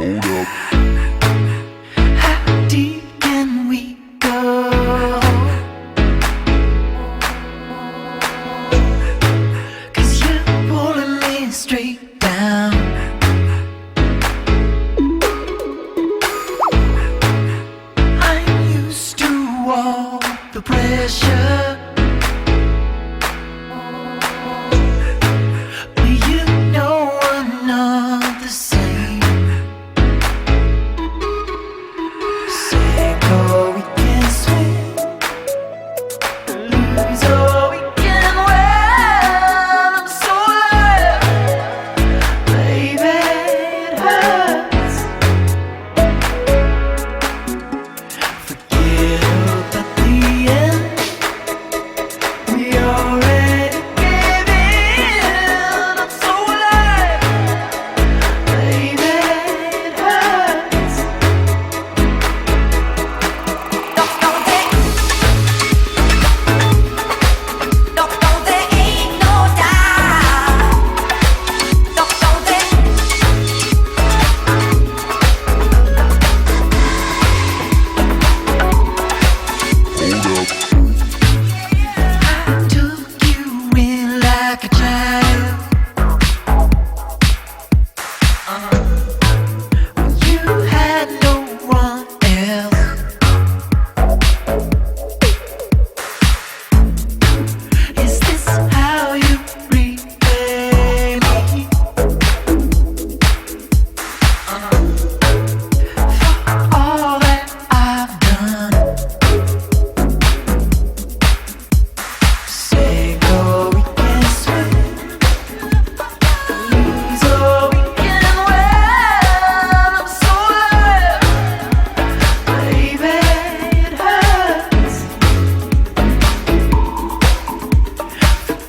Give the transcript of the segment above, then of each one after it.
Hold up. How deep can we go? 'Cause you're pulling me straight down. I'm used to all the pressure, but you know I'm not the same. Say go, we can swim, lose or we can win. I'm so alive, baby, it hurts. Forget about the end, we already gave in. I'm so alive, baby, it hurts. Hold up. I took you in like a child. When you had no one else. Is this how you repay me? For all that I've done. Say go, we can swim, lose or we can win. I'm so alive, baby, it hurts.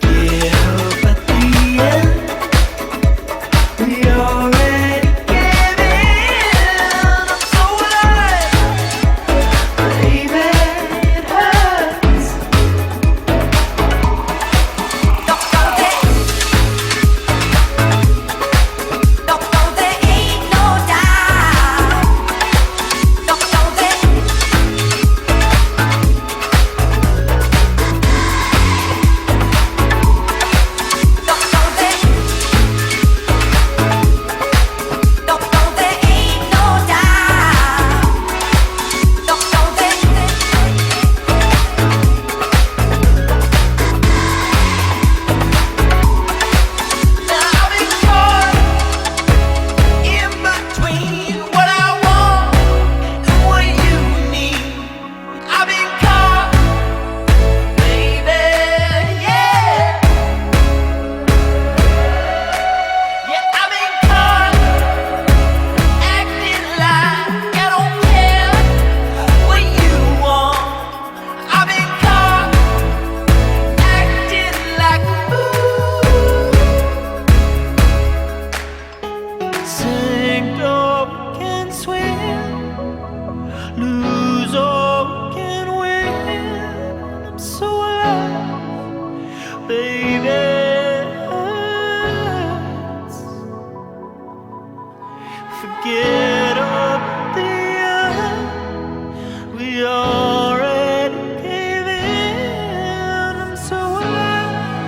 Forget about the end, we already gave in. I'm so alive, baby, it hurts. Sink or we can swim, lose or we can win. I'm so alive, baby, it hurts. Forget about the end, we already gave in. I'm so alive,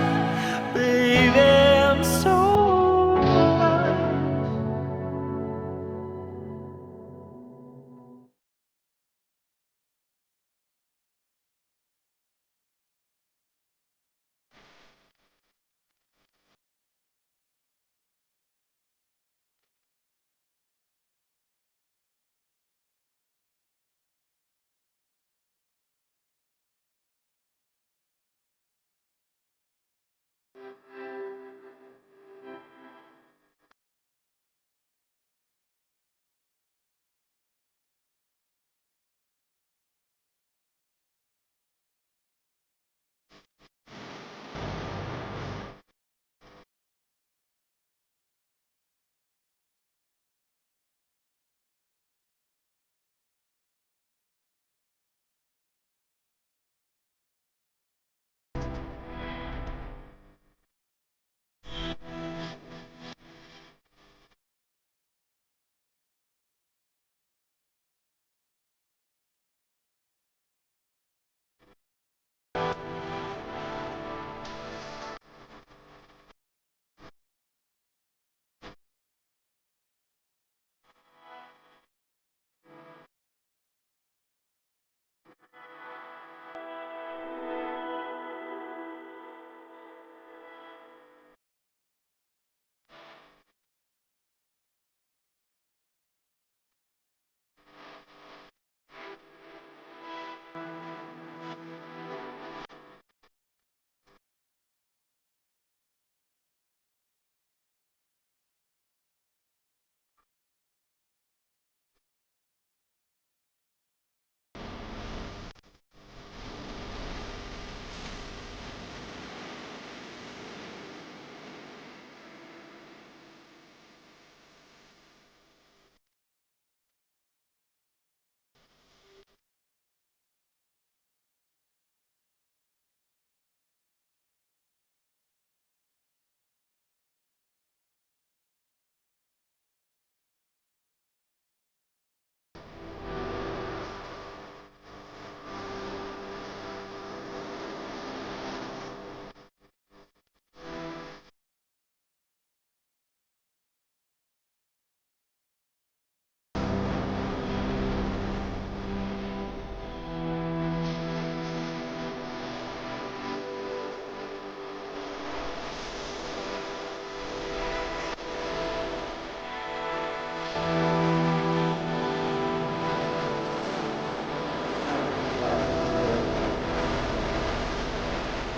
baby, I'm so alive.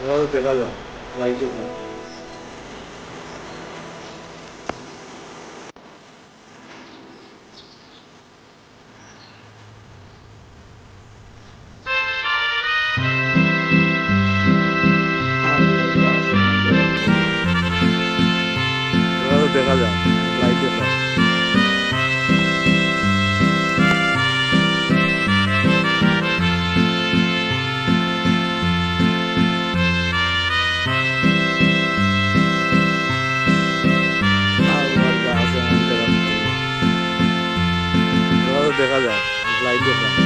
দেখা যাক লাইটে না দেখা যাক লাইটে না দেখা যাক লাইটে না